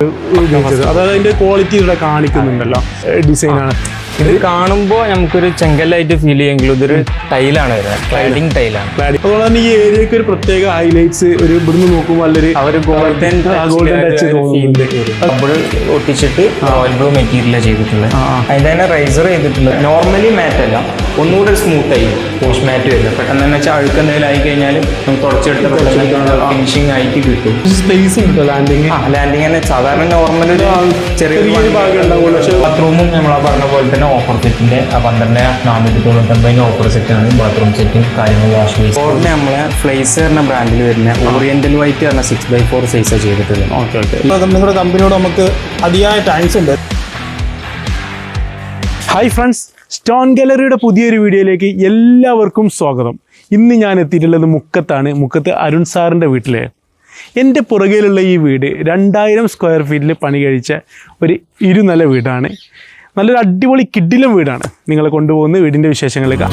അതായത് അതിന്റെ ക്വാളിറ്റി ഇവിടെ കാണിക്കുന്നുണ്ടല്ലോ, ഡിസൈനാണ്. ഇത് കാണുമ്പോൾ നമുക്കൊരു ചെങ്കല്ലായിട്ട് ഫീൽ ചെയ്യുമെങ്കിലും ഇതൊരു ടൈലാണ് വരുന്നത്, ക്ലാഡിംഗ് ടൈലാണ്. അതുപോലെ തന്നെ ഈ ഏരിയക്ക് ഒരു പ്രത്യേക ഹൈലൈറ്റ്സ് ഒരു ഇവിടുന്ന് നോക്കുമ്പോൾ നല്ലൊരു ഗോൾഡൻ ടച്ച് ഒട്ടിച്ചിട്ട് റോയൽ ബ്ലൂ മെറ്റീരിയലാണ് ചെയ്തിട്ടുള്ളത്. അതിന്റെ തന്നെ റൈസർ ചെയ്തിട്ടുള്ളത് നോർമലി മാറ്റ് അല്ല, ഒന്നുകൂടെ സ്മൂത്ത് ആയി പോസ്റ്റ് മാറ്റ് വരുന്നത്. പെട്ടെന്ന് തന്നെ വെച്ചാൽ അഴുക്ക് എന്തെങ്കിലും ആയി കഴിഞ്ഞാൽ നമുക്ക് തുടച്ചെടുത്ത് ഫിനിഷിംഗ് ആയിട്ട് കിട്ടും. സ്പേസ് ഉണ്ട് ലാൻഡിങ് തന്നെ സാധാരണ നോർമൽ ഒരു ചെറിയ ഭാഗം ഉണ്ടാവുള്ളൂ. പക്ഷേ ബാത്റൂമും നമ്മൾ പറഞ്ഞ പോലെ തന്നെ ഓഫർ സെറ്റിന്റെ 12,499 ഓഫർ സെറ്റാണ് ബാത്റൂം സെറ്റും കാര്യങ്ങളും. വാഷ് ബേസ് ഓർമ്മ നമ്മളെ ഫ്ലേസ് എന്ന ബ്രാൻഡിൽ വരുന്ന ഓറിയന്റൽ വൈറ്റ് പറഞ്ഞ 6x4 സൈസാണ് ചെയ്തിട്ടുള്ളത്. Okay okay. നിങ്ങളുടെ കമ്പനിയോട് നമുക്ക് അതിയായ താങ്ക്സ് ഉണ്ട്. ഹായ് ഫ്രണ്ട്സ്, സ്റ്റോൺ ഗാലറിയുടെ പുതിയൊരു വീഡിയോയിലേക്ക് എല്ലാവർക്കും സ്വാഗതം. ഇന്ന് ഞാൻ എത്തിയിട്ടുള്ളത് മുക്കത്താണ്. മുക്കത്ത് അരുൺ സാറിൻ്റെ വീട്ടിലെ എൻ്റെ പുറകിലുള്ള ഈ വീട് 2000 സ്ക്വയർ ഫീറ്റിൽ പണി കഴിച്ച ഒരു ഇരുനില വീടാണ്. നല്ലൊരു അടിപൊളി കിഡിലും വീടാണ്. നിങ്ങളെ കൊണ്ടുപോകുന്ന വീടിൻ്റെ വിശേഷങ്ങളിലേക്ക്.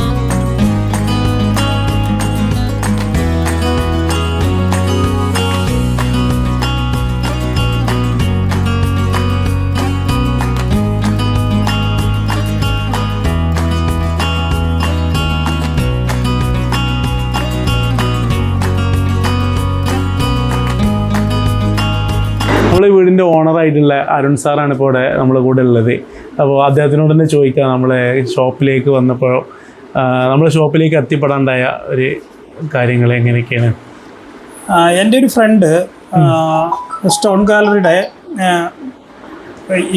നമ്മളെ വീടിൻ്റെ ഓണറായിട്ടുള്ള അരുൺ സാറാണ് ഇപ്പോൾ ഇവിടെ നമ്മളെ കൂടെ ഉള്ളത്. അപ്പോൾ അദ്ദേഹത്തിനോട് തന്നെ ചോദിക്കാം, നമ്മളെ ഷോപ്പിലേക്ക് വന്നപ്പോൾ നമ്മളെ ഷോപ്പിലേക്ക് എത്തിപ്പെടാണ്ടായ ഒരു കാര്യങ്ങൾ എങ്ങനെയൊക്കെയാണ്? എൻ്റെ ഒരു ഫ്രണ്ട് സ്റ്റോൺ ഗാലറിയുടെ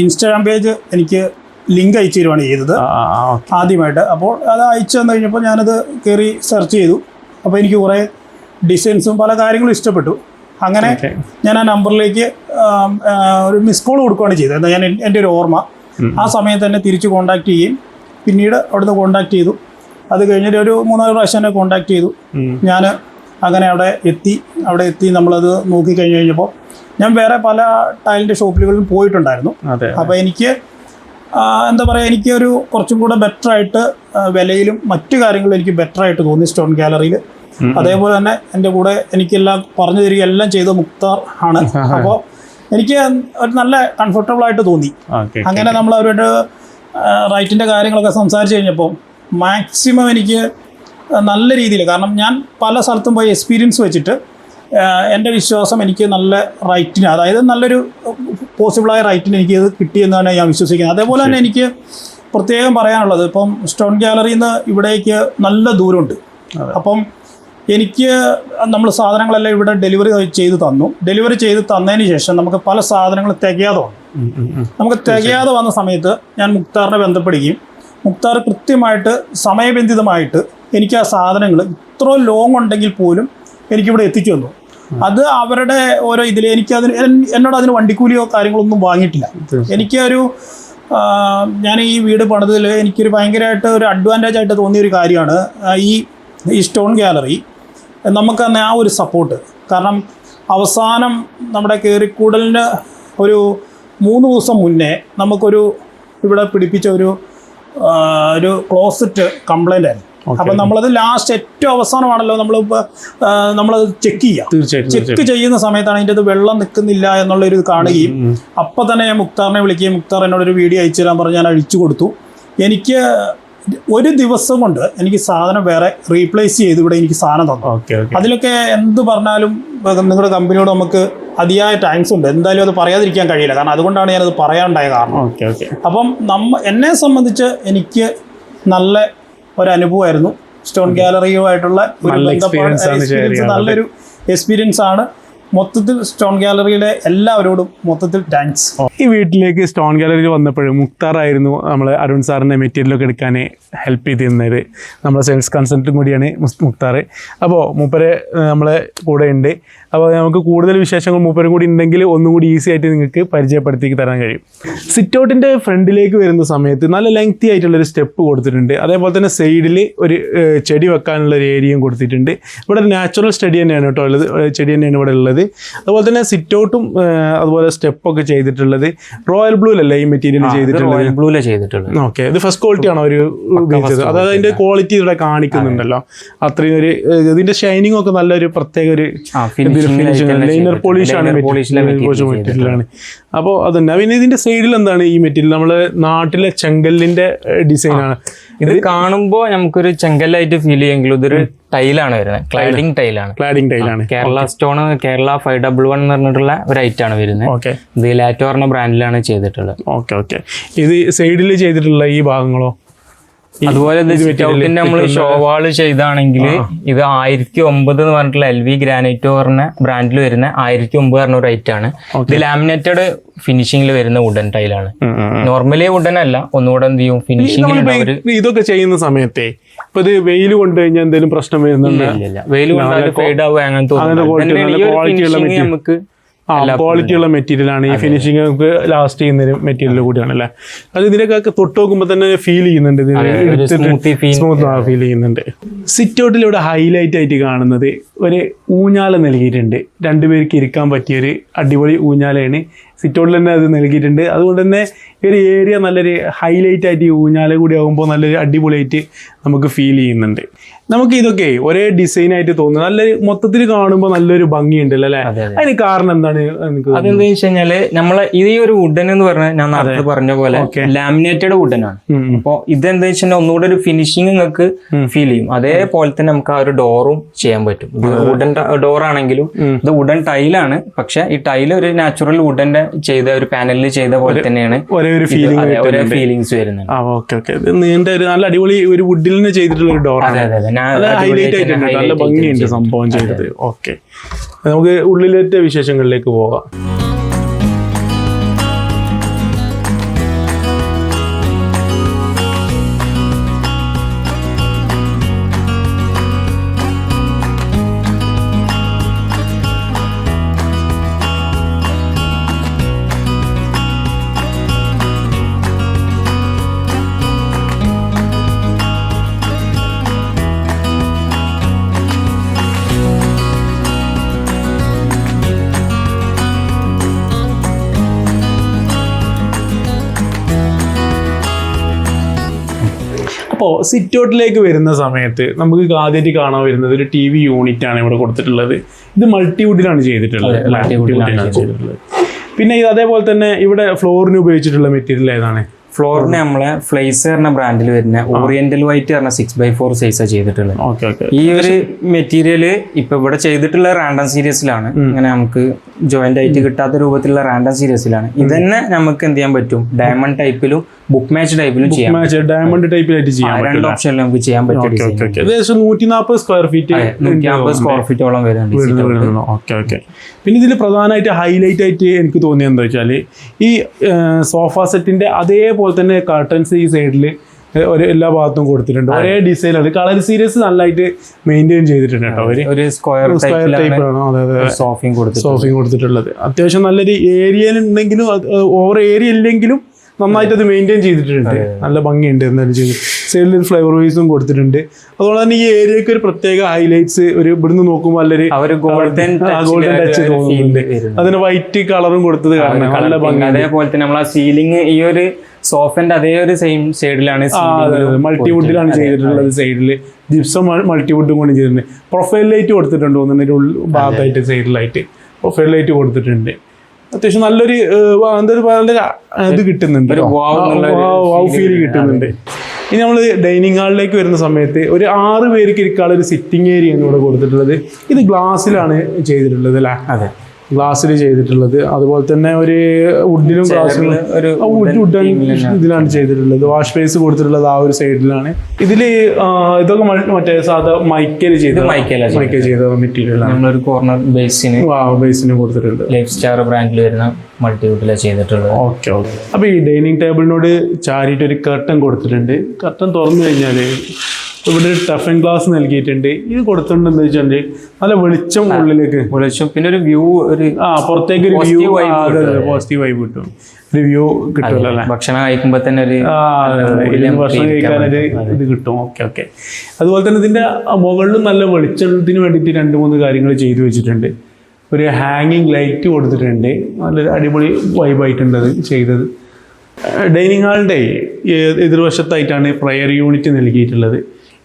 ഇൻസ്റ്റാഗ്രാം പേജ് എനിക്ക് ലിങ്ക് അയച്ചു തരുവാണ് ചെയ്തത് ആദ്യമായിട്ട്. അപ്പോൾ അത് അയച്ചു തന്നു കഴിഞ്ഞപ്പോൾ ഞാനത് കയറി സെർച്ച് ചെയ്തു. അപ്പോൾ എനിക്ക് കുറേ ഡിസൈൻസും പല കാര്യങ്ങളും ഇഷ്ടപ്പെട്ടു. അങ്ങനെ ഞാൻ ആ നമ്പറിലേക്ക് ഒരു മിസ് കോൾ കൊടുക്കുകയാണ് ചെയ്തത്. ഞാൻ എൻ്റെ ഒരു ഓർമ്മ ആ സമയത്ത് തന്നെ തിരിച്ച് കോൺടാക്ട് ചെയ്യും. പിന്നീട് അവിടുന്ന് കോൺടാക്ട് ചെയ്തു. അത് കഴിഞ്ഞിട്ട് ഒരു 3-4 പ്രാവശ്യം എന്നെ കോൺടാക്ട് ചെയ്തു. ഞാൻ അങ്ങനെ അവിടെ എത്തി നമ്മളത് നോക്കിക്കഴിഞ്ഞ് കഴിഞ്ഞപ്പോൾ ഞാൻ വേറെ പല ടൈലിൻ്റെ ഷോപ്പുകളിലും പോയിട്ടുണ്ടായിരുന്നു. അപ്പോൾ എനിക്ക് എന്താ പറയുക, എനിക്കൊരു കുറച്ചും കൂടെ ബെറ്ററായിട്ട് വിലയിലും മറ്റു കാര്യങ്ങളും എനിക്ക് ബെറ്ററായിട്ട് തോന്നി സ്റ്റോൺ ഗാലറിയിൽ. അതേപോലെ തന്നെ എൻ്റെ കൂടെ എനിക്കെല്ലാം പറഞ്ഞു തരിക എല്ലാം ചെയ്ത മുക്താർ ആണ്. അപ്പോൾ എനിക്ക് ഒരു നല്ല കംഫർട്ടബിൾ ആയിട്ട് തോന്നി. അങ്ങനെ നമ്മൾ അവരുടെ റൈറ്റിൻ്റെ കാര്യങ്ങളൊക്കെ സംസാരിച്ച് കഴിഞ്ഞപ്പോൾ മാക്സിമം എനിക്ക് നല്ല രീതിയിൽ, കാരണം ഞാൻ പല സ്ഥലത്തും പോയി എക്സ്പീരിയൻസ് വെച്ചിട്ട് എൻ്റെ വിശ്വാസം എനിക്ക് നല്ല റൈറ്റിന്, അതായത് നല്ലൊരു പോസിബിളായ റൈറ്റിന് എനിക്ക് ഇത് കിട്ടിയെന്നാണ് ഞാൻ വിശ്വസിക്കുന്നത്. അതേപോലെ തന്നെ എനിക്ക് പ്രത്യേകം പറയാനുള്ളത്, ഇപ്പം സ്റ്റോൺ ഗാലറിയിൽ നിന്ന് ഇവിടേക്ക് നല്ല ദൂരമുണ്ട്. അപ്പം എനിക്ക് നമ്മൾ സാധനങ്ങളെല്ലാം ഇവിടെ ഡെലിവറി ചെയ്ത് തന്നു. ഡെലിവറി ചെയ്ത് തന്നതിന് ശേഷം നമുക്ക് പല സാധനങ്ങൾ തികയാതെ വന്നു. നമുക്ക് തികയാതെ വന്ന സമയത്ത് ഞാൻ മുക്താറിനെ ബന്ധപ്പെടുകയും മുക്താർ കൃത്യമായിട്ട് സമയബന്ധിതമായിട്ട് എനിക്ക് ആ സാധനങ്ങൾ ഇത്ര ലോങ് ഉണ്ടെങ്കിൽ പോലും എനിക്കിവിടെ എത്തിച്ചു തന്നു. അത് അവരുടെ ഓരോ ഇതിൽ എന്നോട് അതിന് വണ്ടിക്കൂലിയോ കാര്യങ്ങളൊന്നും വാങ്ങിയിട്ടില്ല. എനിക്കൊരു ഞാൻ ഈ വീട് പണിതിൽ എനിക്കൊരു ഭയങ്കരമായിട്ട് ഒരു അഡ്വാൻറ്റേജ് ആയിട്ട് തോന്നിയൊരു കാര്യമാണ് ഈ സ്റ്റോൺ ഗാലറി. നമുക്ക് തന്നെ ആ ഒരു സപ്പോർട്ട്, കാരണം അവസാനം നമ്മുടെ കയറിക്കൂടലിന് ഒരു 3 ദിവസം മുന്നേ നമുക്കൊരു ഇവിടെ പിടിപ്പിച്ച ഒരു ക്ലോസറ്റ് കംപ്ലൈൻ്റ് ആയിരുന്നു. അപ്പം നമ്മളത് ലാസ്റ്റ് ഏറ്റവും അവസാനമാണല്ലോ നമ്മളത് ചെക്ക് ചെയ്യുന്ന സമയത്താണ് അതിൻ്റെ അത് വെള്ളം നിൽക്കുന്നില്ല എന്നുള്ളൊരു കാണുകയും അപ്പം തന്നെ ഞാൻ മുക്താറിനെ വിളിക്കുകയും മുക്താർ എന്നോടൊരു വീഡിയോ അയച്ചു തരാൻ പറഞ്ഞ് ഞാൻ അഴിച്ചു കൊടുത്തു. എനിക്ക് ഒരു ദിവസം കൊണ്ട് എനിക്ക് സാധനം വേറെ റീപ്ലേസ് ചെയ്ത് ഇവിടെ എനിക്ക് സാധനം തന്നു. അതിലൊക്കെ എന്ത് പറഞ്ഞാലും നിങ്ങളുടെ കമ്പനിയോട് നമുക്ക് അതിയായ താങ്ക്സ് ഉണ്ട്. എന്തായാലും അത് പറയാതിരിക്കാൻ കഴിയില്ല, കാരണം അതുകൊണ്ടാണ് ഞാനത് പറയാനുണ്ടായ കാരണം. അപ്പം എന്നെ സംബന്ധിച്ച് എനിക്ക് നല്ല ഒരു അനുഭവമായിരുന്നു. സ്റ്റോൺ ഗാലറിയുമായിട്ടുള്ള നല്ലൊരു എക്സ്പീരിയൻസ് ആണ്. മൊത്തത്തിൽ സ്റ്റോൺ ഗാലറിയിലെ എല്ലാവരോടും മൊത്തത്തിൽ താങ്ക്സ്. ഈ വീട്ടിലേക്ക് സ്റ്റോൺ ഗാലറിയിൽ വന്നപ്പോഴും മുക്താറായിരുന്നു നമ്മൾ അരുൺ സാറിൻ്റെ മെറ്റീരിയലൊക്കെ എടുക്കാൻ ഹെൽപ്പ് ചെയ്തിരുന്നത്. നമ്മളെ സെയിൽസ് കൺസൾട്ടും കൂടിയാണ് മുക്താർ. അപ്പോൾ മൂപ്പര് നമ്മളെ കൂടെ ഉണ്ട്. അപ്പോൾ നമുക്ക് കൂടുതൽ വിശേഷങ്ങൾ മൂപ്പരും കൂടി ഉണ്ടെങ്കിൽ ഒന്നും കൂടി ഈസി ആയിട്ട് നിങ്ങൾക്ക് പരിചയപ്പെടുത്തി തരാൻ കഴിയും. സിറ്റ് ഔട്ടിൻ്റെ ഫ്രണ്ടിലേക്ക് വരുന്ന സമയത്ത് നല്ല ലെങ്തി ആയിട്ടുള്ളൊരു സ്റ്റെപ്പ് കൊടുത്തിട്ടുണ്ട്. അതേപോലെ തന്നെ സൈഡിൽ ഒരു ചെടി വെക്കാനുള്ള ഒരു ഏരിയയും കൊടുത്തിട്ടുണ്ട്. ഇവിടെ നാച്ചുറൽ ചെടി തന്നെയാണ് കേട്ടോ ഉള്ളത്, ചെടി തന്നെയാണ് ഇവിടെ ഉള്ളത്. അതുപോലെ തന്നെ സിറ്റ് ഔട്ടും അതുപോലെ സ്റ്റെപ്പൊക്കെ ചെയ്തിട്ടുള്ളത് റോയൽ ബ്ലൂലല്ലേ ഈ മെറ്റീരിയൽ ചെയ്തിട്ടുള്ളത്? റോയൽ ബ്ലൂല ചെയ്തിട്ടുള്ളത്. ഓക്കെ, ഇത് ഫസ്റ്റ് ക്വാളിറ്റി ആണോ അവർ ഉപയോഗിച്ചത്? അതായത് അതിന്റെ ക്വാളിറ്റി ഇവിടെ കാണിക്കുന്നുണ്ടല്ലോ, അത്രയും ഒരു ഇതിന്റെ ഷൈനിങ് ഒക്കെ നല്ലൊരു പ്രത്യേക ഒരു ലൈനർ പോളിഷാണ് മെറ്റീരിയലാണ്. അപ്പോൾ അതന്നെ. പിന്നെ ഇതിന്റെ സൈഡിൽ എന്താണ് ഈ മെറ്റീരിയൽ? നമ്മള് നാട്ടിലെ ചെങ്കല്ലിന്റെ ഡിസൈൻ ആണ്. ഇത് കാണുമ്പോൾ നമുക്കൊരു ചെങ്കല്ലായിട്ട് ഫീൽ ചെയ്യുമെങ്കിലും ഇതൊരു ടൈലാണ് വരുന്നത്, ക്ലാഡിംഗ് ടൈലാണ്. കേരള സ്റ്റോൺ, കേരള 511 എന്ന് പറഞ്ഞിട്ടുള്ള ഒരു ഐറ്റാണ് വരുന്നത്. ഓക്കെ, ഇത് ലാറ്റോ പറഞ്ഞ ബ്രാൻഡിലാണ് ചെയ്തിട്ടുള്ളത്. ഓക്കെ. ഇത് സൈഡിൽ ചെയ്തിട്ടുള്ള ഈ ഭാഗങ്ങളോ? അതുപോലെ നമ്മൾ ഷോവാള് ചെയ്താണെങ്കിൽ ഇത് 1009 എന്ന് പറഞ്ഞിട്ടുള്ള LV ഗ്രാനൈറ്റോ പറഞ്ഞ ബ്രാൻഡിൽ വരുന്ന 1009 പറഞ്ഞ ഒരു ഐറ്റ് ആണ്. ഇത് ലാമിനേറ്റഡ് ഫിനിഷിംഗിൽ വരുന്ന വുഡൻ ടൈലാണ്. നോർമലി വുഡൻ അല്ല, ഒന്നുകൂടെ എന്ത് ചെയ്യും ഫിനിഷിംഗ്. ഇതൊക്കെ ചെയ്യുന്ന സമയത്തെ ഇപ്പൊ ഇത് വെയിൽ കൊണ്ട് കഴിഞ്ഞാൽ എന്തെങ്കിലും പ്രശ്നം വരുന്നുണ്ട്? വെയിൽ കൊണ്ടാലും ഫെയ്ഡ് ആവുക അങ്ങനത്തെ നമുക്ക് ക്വാളിറ്റിയുള്ള മെറ്റീരിയൽ ആണ്. ഈ ഫിനിഷിംഗ് നമുക്ക് ലാസ്റ്റ് ചെയ്യുന്ന ഒരു മെറ്റീരിയൽ കൂടിയാണ് അല്ലേ? അത് ഇതിനൊക്കെ തൊട്ട് നോക്കുമ്പോൾ തന്നെ ഫീൽ ചെയ്യുന്നുണ്ട്, സ്മൂത്ത് ഫീൽ ചെയ്യുന്നുണ്ട്. സിറ്റ് ഔട്ടിൽ ഇവിടെ ഹൈലൈറ്റ് ആയിട്ട് കാണുന്നത് ഒരു ഊഞ്ഞാല നൽകിയിട്ടുണ്ട്. രണ്ടുപേർക്ക് ഇരിക്കാൻ പറ്റിയൊരു അടിപൊളി ഊഞ്ഞാലയാണ്. സിറ്റ് ഔട്ടിൽ തന്നെ അത് നൽകിയിട്ടുണ്ട്. അതുകൊണ്ട് തന്നെ ഈ ഒരു ഏരിയ നല്ലൊരു ഹൈലൈറ്റ് ആയിട്ട് ഈ ഊഞ്ഞാല കൂടി ആകുമ്പോൾ നല്ലൊരു അടിപൊളിയായിട്ട് നമുക്ക് ഫീൽ ചെയ്യുന്നുണ്ട്. നമുക്ക് ഇതൊക്കെ ഒരേ ഡിസൈൻ ആയിട്ട് തോന്നുന്നു, നല്ലൊരു മൊത്തത്തിൽ കാണുമ്പോൾ നല്ലൊരു ഭംഗിയുണ്ടല്ലോ അല്ലേ? അതിന് കാരണം എന്താണ്? അതെന്താ വെച്ച് കഴിഞ്ഞാല് നമ്മളെ ഈ ഒരു വുഡൻ എന്ന് പറഞ്ഞാൽ ഞാൻ നേരത്തെ പറഞ്ഞ പോലെ ലാമിനേറ്റഡ് വുഡനാണ്. അപ്പൊ ഇതെന്താ വെച്ചാൽ ഒന്നുകൂടെ ഒരു ഫിനിഷിംഗ് നിങ്ങൾക്ക് ഫീൽ ചെയ്യും. അതേപോലെ തന്നെ നമുക്ക് ആ ഒരു ഡോറും ചെയ്യാൻ പറ്റും. വുഡൻ ഡോർ ആണെങ്കിലും ഇത് വുഡൻ ടൈലാണ്, പക്ഷെ ഈ ടൈല് ഒരു നാച്ചുറൽ വുഡന്റെ ചെയ്ത ഒരു പാനലിൽ ചെയ്ത പോലെ തന്നെയാണ് ഒരേ ഫീലിങ്സ് വരുന്നത്. നീണ്ട ഒരു നല്ല അടിപൊളി ഒരു വുഡിൽ ചെയ്തിട്ടുള്ള ഒരു ഡോർ ഹൈലൈറ്റ് ആയിട്ടുണ്ട്, നല്ല ഭംഗിയുണ്ട് സംഭവം ചെയ്തത്. ഓക്കെ, നമുക്ക് ഉള്ളിലത്തെ വിശേഷങ്ങളിലേക്ക് പോകാം. അപ്പോൾ സിറ്റ് ഔട്ടിലേക്ക് വരുന്ന സമയത്ത് നമുക്ക് ആദ്യമായിട്ട് കാണാൻ വരുന്നത് ഒരു TV യൂണിറ്റ് ആണ് ഇവിടെ കൊടുത്തിട്ടുള്ളത്. ഇത് മൾട്ടിവുഡിലാണ് ചെയ്തിട്ടുള്ളത്. പിന്നെ ഇത് അതേപോലെ തന്നെ ഇവിടെ ഫ്ലോറിന് ഉപയോഗിച്ചിട്ടുള്ള മെറ്റീരിയൽ ഏതാണ്? ഫ്ലോറിന് നമ്മളെ ഫ്ലേസർ എന്ന ബ്രാൻഡിൽ വരുന്ന ഓറിയന്റൽ വൈറ്റ് പറഞ്ഞ 6x4 സൈസാണ് ചെയ്തിട്ടുള്ളത്. ഈ ഒരു മെറ്റീരിയല് ഇപ്പൊ ഇവിടെ ചെയ്തിട്ടുള്ള റാൻഡം സീരീസിലാണ്. ഇങ്ങനെ നമുക്ക് ജോയിന്റ് ആയിട്ട് കിട്ടാത്ത രൂപത്തിലുള്ള റാൻഡം സീരീസിലാണ്. ഇതന്നെ നമുക്ക് എന്ത് ചെയ്യാൻ പറ്റും, ഡയമണ്ട് ടൈപ്പിലും ബുക്ക് മാച്ച് ടൈപ്പിലും ചെയ്യാം. ഡയമണ്ട് ടൈപ്പിലായിട്ട് ചെയ്യാം, രണ്ട് ഓപ്ഷനിലും നമുക്ക് ചെയ്യാൻ പറ്റും. 140 സ്ക്വയർ ഫീറ്റ് 150 സ്ക്വയർ ഫീറ്റോളം വരുന്നുണ്ട്. പിന്നെ ഇതിൽ പ്രധാനമായിട്ട് ഹൈലൈറ്റ് ആയിട്ട് എനിക്ക് തോന്നിയത് എന്താ വെച്ചാൽ ഈ സോഫ സെറ്റിന്റെ അതേപോലെ തന്നെ കർട്ടൻസ് ഈ സൈഡിൽ എല്ലാ ഭാഗത്തും കൊടുത്തിട്ടുണ്ട്. ഒരേ ഡിസൈനാണ്. കളർ സീരീസ് നല്ലതായിട്ട് മെയിൻറ്റെയിൻ ചെയ്തിട്ടുണ്ട് കേട്ടോ. ഒരു സ്ക്വയർ ടൈപ്പാണ് സോഫയും കൊടുത്തിട്ടുള്ളത്. അത്യാവശ്യം നല്ലൊരു ഏരിയ ഉണ്ടെങ്കിലും ഓവർ ഏരിയ ഇല്ലെങ്കിലും നന്നായിട്ട് അത് മെയിൻറ്റെയിൻ ചെയ്തിട്ടുണ്ട്. നല്ല ഭംഗിയുണ്ട് എന്നാലും ചെയ്ത്. സൈഡിൽ ഫ്ലവർ വേസും കൊടുത്തിട്ടുണ്ട്. അതുപോലെ തന്നെ ഈ ഏരിയക്ക് ഒരു പ്രത്യേക ഹൈലൈറ്റ്സ് ഒരു ഇവിടുന്ന് നോക്കുമ്പോൾ നല്ലൊരു ഗോൾഡൻ ടച്ച് തോന്നുന്നുണ്ട്. അതിന് വൈറ്റ് കളറും കൊടുത്തത് കാരണം നല്ല ഭംഗി. അതേപോലെ തന്നെ നമ്മൾ ആ സീലിംഗ് ഈ ഒരു സോഫന്റെ അതേ ഒരു സെയിം സൈഡിലാണ് മൾട്ടിവുഡിലാണ് ചെയ്തിട്ടുള്ളത്. സൈഡിൽ ജിപ്സം മൾട്ടിവുഡും കൊണ്ട് ചെയ്തിട്ടുണ്ട്. പ്രൊഫൈൽ ലൈറ്റ് കൊടുത്തിട്ടുണ്ട് തോന്നുന്നു ഭാഗത്തായിട്ട് സൈഡിലായിട്ട് പ്രൊഫൈൽ ലൈറ്റ് കൊടുത്തിട്ടുണ്ട്. അത്യാവശ്യം നല്ലൊരു ഇത് കിട്ടുന്നുണ്ട്, ഫീൽ കിട്ടുന്നുണ്ട്. ഇനി നമ്മൾ ഡൈനിങ് ഹാളിലേക്ക് വരുന്ന സമയത്ത് ഒരു 6 പേർക്ക് ഇരിക്കാനുള്ള ഒരു സിറ്റിംഗ് ഏരിയ ആണ് ഇവിടെ കൊടുത്തിട്ടുള്ളത്. ഇത് ഗ്ലാസ്സിലാണ് ചെയ്തിട്ടുള്ളത് അല്ലേ? അതെ, ഗ്ലാസ്സിൽ ചെയ്തിട്ടുള്ളത്. അതുപോലെ തന്നെ ഒരു വുഡിലും ഗ്ലാസ്സിലും വുഡൻ ഇതിലാണ് ചെയ്തിട്ടുള്ളത്. വാഷ് ബേസ് കൊടുത്തിട്ടുള്ളത് ആ ഒരു സൈഡിലാണ്. ഇതില് ഇതൊക്കെ മറ്റേ സാധാ മൈക്കൽ ചെയ്ത മെറ്റീരിയലാണ്. കോർണർ ബേസിന് കൊടുത്തിട്ടുണ്ട്. ലൈഫ് സ്റ്റാർ ബ്രാൻഡിൽ വരുന്ന മൾട്ടിവുഡിലാണ് ചെയ്തിട്ടുള്ളത്. ഓക്കെ. അപ്പൊ ഈ ഡൈനിങ് ടേബിളിനോട് ചാരിയിട്ട് ഒരു കർട്ടൻ കൊടുത്തിട്ടുണ്ട്. കർട്ടൻ തുറന്നു കഴിഞ്ഞാല് ഇവിടെ ഒരു ടഫൻ ഗ്ലാസ് നൽകിയിട്ടുണ്ട്. ഇത് കൊടുത്തിട്ടുണ്ടെന്ന് വെച്ചാൽ നല്ല വെളിച്ചം ഉള്ളിലേക്ക്, പിന്നെ ഒരു വ്യൂ, ഒരു പുറത്തേക്ക് ഒരു വ്യൂ, പോസിറ്റീവ് വൈബ് കിട്ടും, ഒരു വ്യൂ കിട്ടുമല്ലോ അല്ലേ? ഭക്ഷണം കഴിക്കുമ്പോൾ തന്നെ ഭക്ഷണം കഴിക്കാനൊരു ഇത് കിട്ടും. ഓക്കെ. അതുപോലെ തന്നെ ഇതിന്റെ മുകളിലും നല്ല വെളിച്ചത്തിന് വേണ്ടിയിട്ട് 2-3 കാര്യങ്ങൾ ചെയ്തു വെച്ചിട്ടുണ്ട്. ഒരു ഹാങ്ങിങ് ലൈറ്റ് കൊടുത്തിട്ടുണ്ട്. നല്ലൊരു അടിപൊളി വൈബായിട്ടുണ്ട് അത് ചെയ്തത്. ഡൈനിങ് ഹാളിൻ്റെ എതിർവശത്തായിട്ടാണ് പ്രയർ യൂണിറ്റ് നൽകിയിട്ടുള്ളത്.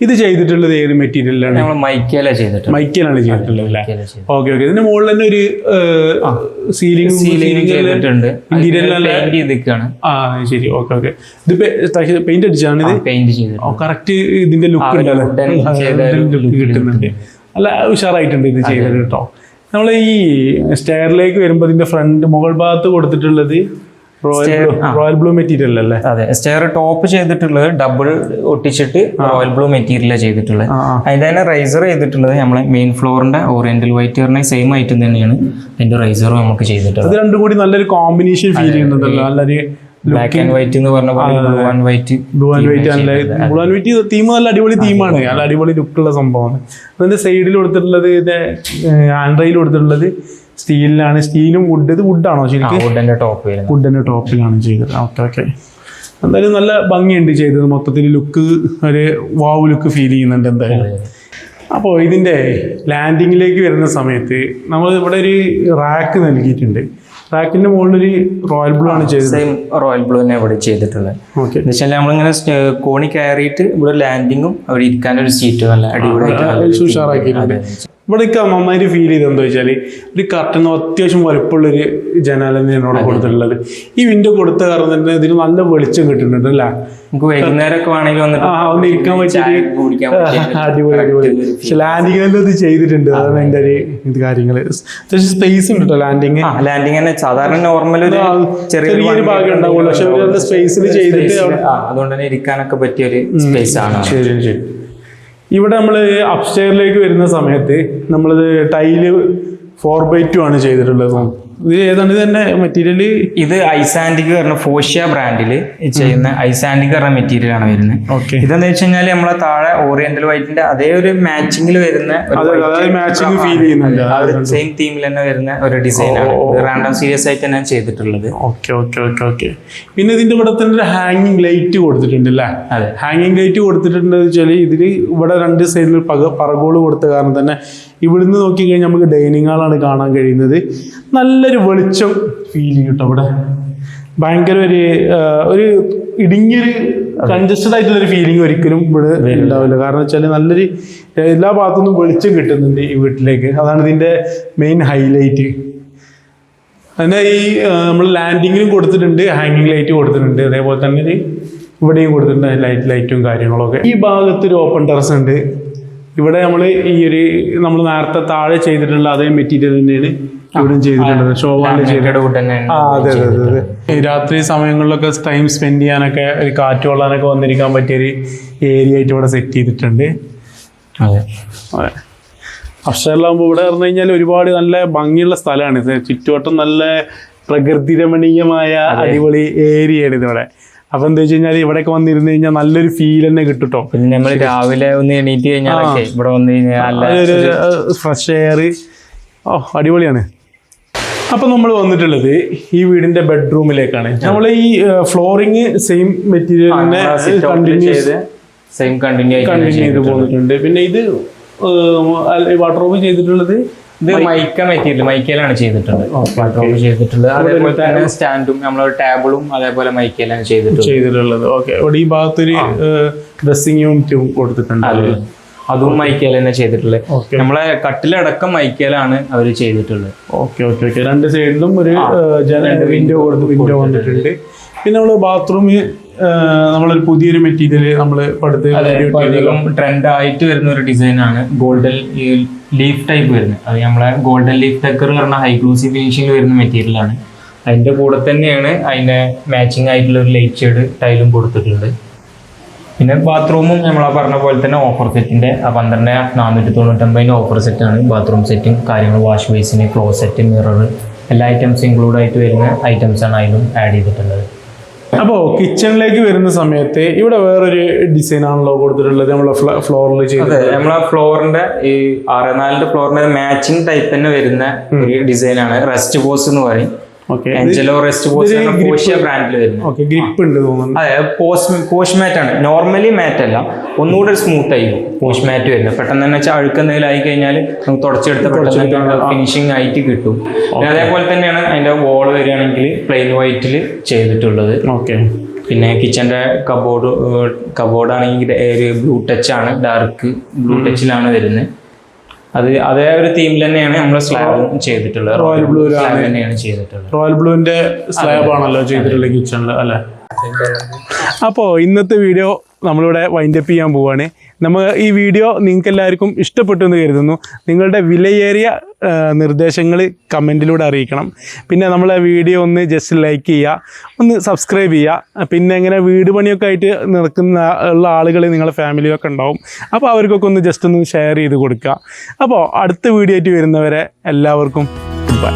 ഇത് ചെയ്തിട്ടുള്ളത് ഏത് മെറ്റീരിയലാണ്? നമ്മൾ മൈക്കയിലാണ് ചെയ്തിട്ടുള്ളത്. മൈക്കയിലാണ് ചെയ്തിട്ടുള്ളത് അല്ലേ? Okay okay. ഇതിന്റെ മുകളിൽ തന്നെ ഒരു സീലിംഗ് ചെയ്തിട്ടുണ്ട്. ആ ശരി. Okay okay. ഇത് പെയിന്റ് അടിച്ചാണ് ഇത് പെയിന്റ് ചെയ്തത്. കറക്റ്റ് ഇതിന്റെ ലുക്ക് ലുക്ക് കിട്ടുന്നുണ്ട്. നല്ല ഉഷാറായിട്ടുണ്ട് ഇത് ചെയ്തത് കേട്ടോ. നമ്മൾ ഈ സ്റ്റെയറിലേക്ക് വരുമ്പോൾ ഇതിന്റെ ഫ്രണ്ട് മുകൾ ഭാഗത്ത് കൊടുത്തിട്ടുള്ളത് റോയൽ ബ്ലൂ മെറ്റീരിയൽ അല്ലേ? അതെ, സ്റ്റെയർ ടോപ്പ് ചെയ്തിട്ടുള്ളത് ഡബിൾ ഒട്ടിച്ചിട്ട് റോയൽ ബ്ലൂ മെറ്റീരിയലാണ് ചെയ്തിട്ടുള്ളത്. അതിന്റെ തന്നെ റൈസർ ചെയ്തിട്ടുള്ളത് നമ്മളെ മെയിൻ ഫ്ലോറിന്റെ ഓറിയന്റൽ വൈറ്റ് പറഞ്ഞ സെയിം ഐറ്റം തന്നെയാണ് അതിന്റെ റൈസറും നമുക്ക് ചെയ്തിട്ടുള്ളത്. അത് രണ്ടും കൂടി നല്ലൊരു കോമ്പിനേഷൻ ഫീൽ ചെയ്യുന്നുണ്ടല്ലോ. നല്ലൊരു ബ്ലാക്ക് ആൻഡ് വൈറ്റ് എന്ന് പറഞ്ഞ ബ്ലൂ ആൻഡ് വൈറ്റ് തീം നല്ല അടിപൊളി തീമാണ്. നല്ല അടിപൊളി ലുക്കുള്ള സംഭവമാണ്. അതിന്റെ സൈഡിൽ കൊടുത്തിട്ടുള്ളത് ഹാൻഡ് റെയിൽ കൊടുത്തിട്ടുള്ളത് സ്റ്റീലിലാണ്. സ്റ്റീലും വുഡ്. ഇത് വുഡാണോ ശരിക്കും? വുഡിന്റെ ടോപ്പിലാണ് ചെയ്തത്. Okay okay. എന്തായാലും നല്ല ഭംഗിയുണ്ട് ചെയ്തത്. മൊത്തത്തിൽ ലുക്ക് ഒരു വാവ് ലുക്ക് ഫീൽ ചെയ്യുന്നുണ്ട് എന്തായാലും. അപ്പോൾ ഇതിൻ്റെ ലാൻഡിങ്ങിലേക്ക് വരുന്ന സമയത്ത് നമ്മൾ ഇവിടെ ഒരു റാക്ക് നൽകിയിട്ടുണ്ട്. റാക്കിന്റെ മുകളിൽ റോയൽ ബ്ലൂ ആണ് ചെയ്തത്. സെയിം റോയൽ ബ്ലൂ തന്നെ ഇവിടെ ചെയ്തിട്ടുള്ളത്. ഓക്കെ. എന്നുവെച്ചാൽ നമ്മളിങ്ങനെ കോണി കയറിയിട്ട് ഇവിടെ ലാൻഡിങ്ങും അവിടെ ഇരിക്കാനൊരു സീറ്റ് നല്ല അടിപൊളിയായിട്ട് ഉഷാറാക്കിയിട്ടുണ്ട്. ഇവിടേക്ക് നന്നായിട്ട് ഫീൽ ചെയ്ത് എന്താ വെച്ചാൽ ഒരു കർട്ടൻ അത്യാവശ്യം വലുപ്പമുള്ളൊരു ജനാല തന്നെയാണ് ഇവിടെ കൊടുത്തിട്ടുള്ളത്. ഈ വിൻഡോ കൊടുത്ത കാരണം തന്നെ ഇതിന് നല്ല വെളിച്ചം കിട്ടുന്നുണ്ട് അല്ലേ? നമുക്ക് വൈകുന്നേരമൊക്കെ വേണമെങ്കിൽ ഒന്ന് ഇരിക്കാൻ പറ്റിയിട്ട് അടിപൊളി അടിപൊളി. പക്ഷെ ലാൻഡിങ്ങിനെല്ലാം ഇത് ചെയ്തിട്ടുണ്ട്. അതാണ് എൻ്റെ ഒരു ഇത് കാര്യങ്ങൾ. അത്യാവശ്യം സ്പേസ് ഉണ്ട് കേട്ടോ ലാൻഡിങ്. ലാൻഡിങ് തന്നെ സാധാരണ നോർമൽ ഒരു ചെറിയൊരു ഭാഗം ഉണ്ടാവുള്ളൂ. പക്ഷെ അവര് സ്പേസിൽ ചെയ്തിട്ട് അതുകൊണ്ട് തന്നെ ഇരിക്കാനൊക്കെ പറ്റിയൊരു സ്പേസ് ആണ്. ശരി ശരി. ഇവിടെ നമ്മൾ അപ്സ്റ്റെയറിലേക്ക് വരുന്ന സമയത്ത് നമ്മളിത് ടൈല് 4x2 ആണ് ചെയ്തിട്ടുള്ളത്. ഇത് ഏതാണ് തന്നെ മെറ്റീരിയൽ? ഇത് ഐസാൻഡിക് പറഞ്ഞ ഫോഷ്യ ബ്രാൻഡിൽ ചെയ്യുന്ന ഐസാൻഡിക് പറഞ്ഞ മെറ്റീരിയൽ ആണ് വരുന്നത്. ഓക്കെ. ഇതെന്ന് വെച്ച് കഴിഞ്ഞാൽ നമ്മളെ താഴെ ഓറിയന്റൽ വൈറ്റിന്റെ അതേ ഒരു മാച്ചിങ്ങിൽ വരുന്ന മാച്ചിങ് ഫീൽ ചെയ്യുന്നുണ്ട്. സെയിം തീമിൽ തന്നെ വരുന്ന ഒരു ഡിസൈൻ ആണ്. റാൻഡം സീരീസ് ആയിട്ട് തന്നെ ചെയ്തിട്ടുള്ളത്. Okay okay okay okay. പിന്നെ ഇതിന്റെ ഇവിടെ തന്നെ ഒരു ഹാങ്ങിങ് ലൈറ്റ് കൊടുത്തിട്ടുണ്ട് അല്ലേ? അതെ, ഹാങ്ങിങ് ലൈറ്റ് കൊടുത്തിട്ടുണ്ട് വെച്ചാൽ ഇതിൽ ഇവിടെ രണ്ട് സൈഡിൽ പറകോള് കൊടുത്ത കാരണം തന്നെ ഇവിടുന്ന് നോക്കിക്കഴിഞ്ഞാൽ നമുക്ക് ഡൈനിങ് ഹാളാണ് കാണാൻ കഴിയുന്നത്. നല്ലൊരു വെളിച്ചം ഫീൽ ചെയ്യും കേട്ടോ. ഇവിടെ ഭയങ്കര ഒരു ഇടുങ്ങിയൊരു കൺജസ്റ്റഡ് ആയിട്ടുള്ളൊരു ഫീലിംഗ് ഒരിക്കലും ഇവിടെ ഉണ്ടാവില്ല. കാരണം വെച്ചാൽ നല്ലൊരു എല്ലാ ഭാഗത്തുനിന്നും വെളിച്ചം കിട്ടുന്നുണ്ട് ഈ വീട്ടിലേക്ക്. അതാണ് ഇതിൻ്റെ മെയിൻ ഹൈലൈറ്റ്. പിന്നെ ഈ നമ്മൾ ലാൻഡിങ്ങിലും കൊടുത്തിട്ടുണ്ട്, ഹാങ്ങിങ് ലൈറ്റ് കൊടുത്തിട്ടുണ്ട്. അതേപോലെ തന്നെ ഇവിടെയും കൊടുത്തിട്ടുണ്ട് ലൈറ്റും കാര്യങ്ങളൊക്കെ. ഈ ഭാഗത്തൊരു ഓപ്പൺ ടെറസ് ഉണ്ട്. ഇവിടെ നമ്മൾ നമ്മൾ നേരത്തെ താഴെ ചെയ്തിട്ടുള്ള അതേ മെറ്റീരിയൽ തന്നെയാണ് ഇവിടെ ചെയ്തിട്ടുള്ളത്. ഷോവാണ് ചെയ്തിട്ടുള്ളത്. അതെ അതെ അതെ അതെ. രാത്രി സമയങ്ങളിലൊക്കെ ടൈം സ്പെൻഡ് ചെയ്യാനൊക്കെ ഒരു കാറ്റ് കൊള്ളാനൊക്കെ വന്നിരിക്കാൻ പറ്റിയൊരു ഏരിയ ആയിട്ട് ഇവിടെ സെറ്റ് ചെയ്തിട്ടുണ്ട്. അതെ അതെ. അപ്സ്റ്റെയറിലാകുമ്പോൾ ഇവിടെ പറഞ്ഞു കഴിഞ്ഞാൽ ഒരുപാട് നല്ല ഭംഗിയുള്ള സ്ഥലമാണ്. ചുറ്റുവട്ടം നല്ല പ്രകൃതി രമണീയമായ അടിപൊളി ഏരിയയാണ് ഇതിവിടെ. അപ്പൊ എന്താ വെച്ച് കഴിഞ്ഞാൽ ഇവിടെയൊക്കെ വന്നിരുന്നു കഴിഞ്ഞാൽ നല്ലൊരു ഫീൽ തന്നെ കിട്ടുട്ടോ. പിന്നെ നമ്മൾ രാവിലെ ഒന്ന് എണീറ്റ് കഴിഞ്ഞാലൊക്കെ ഇവിടെ വന്നു കഴിഞ്ഞാൽ ഫ്രഷ് എയർ അടിപൊളിയാണ്. അപ്പൊ നമ്മൾ വന്നിട്ടുള്ളത് ഈ വീടിന്റെ ബെഡ്റൂമിലേക്കാണ്. നമ്മൾ ഈ ഫ്ലോറിങ് സെയിം മെറ്റീരിയലിനെ കണ്ടിന്യൂ ചെയ്ത് പോന്നിട്ടുണ്ട്. പിന്നെ ഇത് വാട്ടർപ്രൂഫ് ചെയ്തിട്ടുള്ളത് ഇത് മൈക്ക മെറ്റീരിയൽ മൈക്കയിലാണ് ചെയ്തിട്ടുള്ളത്. അതേപോലെ തന്നെ സ്റ്റാൻഡും നമ്മളെ ടേബിളും അതേപോലെ മൈക്കയിലാണ് ചെയ്തിട്ടുള്ളത്. ഓക്കെ. ഇവിടെ ഈ ഭാഗത്തൊരു ഡ്രസ്സിംഗ് യൂണിറ്റും കൊടുത്തിട്ടുണ്ട്. അതും മൈക്കയിൽ തന്നെ ചെയ്തിട്ടുള്ളത്. നമ്മളെ കട്ടിലടക്കം മൈക്കയിലാണ് അവർ ചെയ്തിട്ടുള്ളത്. Okay okay okay. രണ്ട് സൈഡിലും ഒരു വിൻഡോ വന്നിട്ടുണ്ട്. പിന്നെ നമ്മൾ ബാത്റൂമിൽ നമ്മളൊരു പുതിയൊരു മെറ്റീരിയൽ നമ്മൾ അധികം ട്രെൻഡ് ആയിട്ട് വരുന്ന ഒരു ഡിസൈനാണ് ഗോൾഡൻ ലീഫ് ടൈപ്പ് വരുന്നത്. അത് നമ്മളെ ഗോൾഡൻ ലീഫ് ടെക്കർ പറഞ്ഞ ഹൈ ഗ്ലോസി ഫിനിഷിംഗിൽ വരുന്ന മെറ്റീരിയലാണ്. അതിൻ്റെ കൂടെ തന്നെയാണ് അതിൻ്റെ മാച്ചിങ് ആയിട്ടുള്ള ഒരു ലൈറ്റ് ഷെയ്ഡ് ടൈലും കൊടുത്തിട്ടുണ്ട്. പിന്നെ ബാത്റൂമും നമ്മൾ പറഞ്ഞ പോലെ തന്നെ ഓഫർ സെറ്റിൻ്റെ 12,499 ഓഫർ സെറ്റാണ്. ബാത്റൂം സെറ്റും കാര്യങ്ങൾ വാഷ് ബേസിന് ക്ലോസെറ്റ് മിറർ എല്ലാ ഐറ്റംസും ഇൻക്ലൂഡ് ആയിട്ട് വരുന്ന ഐറ്റംസാണ് അതിലും ആഡ് ചെയ്തിട്ടുള്ളത്. അപ്പോൾ കിച്ചണിലേക്ക് വരുന്ന സമയത്ത് ഇവിടെ വേറൊരു ഡിസൈൻ ആണല്ലോ കൊടുത്തിട്ടുള്ളത്. നമ്മളെ ഫ്ലോറിൽ ചെയ്തത് നമ്മളെ ഫ്ലോറിന്റെ ഈ 6/4 ഫ്ലോറിന്റെ മാച്ചിങ് ടൈപ്പ് തന്നെ വരുന്ന ഒരു ഡിസൈനാണ്. റെസ്റ്റ് ബോസ് എന്ന് പറയും. ഓക്കെ ആഞ്ചലോ റെസ്റ്റ് പോഷ്യ ബ്രാൻഡിൽ വരുന്നത്. ഓക്കെ ഗ്രിപ്പ് ഉണ്ട് തോന്നുന്നു. അതെ, പോസ്റ്റ് മാറ്റ് ആണ്. നോർമലി മാറ്റ് അല്ല, ഒന്നുകൂടെ സ്മൂത്ത് ആയിരിക്കും പോസ്റ്റ് മാറ്റ് വരുന്നത്. പെട്ടെന്ന് തന്നെ വെച്ചാൽ അഴുക്ക് എന്തെങ്കിലും ആയി കഴിഞ്ഞാൽ നമുക്ക് തുടച്ചെടുത്ത് പെട്ടെന്ന് ഫിനിഷിംഗ് ആയിട്ട് കിട്ടും. പിന്നെ അതേപോലെ തന്നെയാണ് അതിന്റെ വോൾ വരികയാണെങ്കിൽ പ്ലെയിൻ വൈറ്റിൽ ചെയ്തിട്ടുള്ളത്. ഓക്കെ. പിന്നെ കിച്ചന്റെ കബോർഡ് ആണെങ്കിൽ ബ്ലൂ ടച്ച് ആണ്, ഡാർക്ക് ബ്ലൂ ടച്ചിലാണ് വരുന്നത്. അതേ ഒരു തീമിൽ തന്നെയാണ് നമ്മൾ സ്ലാബും ചെയ്തിട്ടുള്ളത്. റോയൽ ബ്ലൂ തന്നെയാണ് ചെയ്തിട്ടുള്ളത്. റോയൽ ബ്ലൂവിന്റെ സ്ലാബ് ആണല്ലോ ചെയ്തിട്ടുള്ളത് കിച്ചണിൽ അല്ലേ? അപ്പോൾ ഇന്നത്തെ വീഡിയോ നമ്മളിവിടെ വൈൻഡപ്പ് ചെയ്യാൻ പോവുകയാണ്. നമ്മൾ ഈ വീഡിയോ നിങ്ങൾക്ക് എല്ലാവർക്കും ഇഷ്ടപ്പെട്ടു എന്ന് കരുതുന്നു. നിങ്ങളുടെ വിലയേറിയ നിർദ്ദേശങ്ങൾ കമൻറ്റിലൂടെ അറിയിക്കണം. പിന്നെ നമ്മളെ വീഡിയോ ഒന്ന് ജസ്റ്റ് ലൈക്ക് ചെയ്യുക, ഒന്ന് സബ്സ്ക്രൈബ് ചെയ്യുക. പിന്നെ ഇങ്ങനെ വീട് പണിയൊക്കെ ആയിട്ട് ഉള്ള ആളുകൾ നിങ്ങളുടെ ഫാമിലിയൊക്കെ ഉണ്ടാവും. അപ്പോൾ അവർക്കൊക്കെ ഒന്ന് ജസ്റ്റ് ഒന്ന് ഷെയർ ചെയ്ത് കൊടുക്കുക. അപ്പോൾ അടുത്ത വീഡിയോ ആയിട്ട് വരുന്നവരെ എല്ലാവർക്കും ഗുഡ് ബൈ.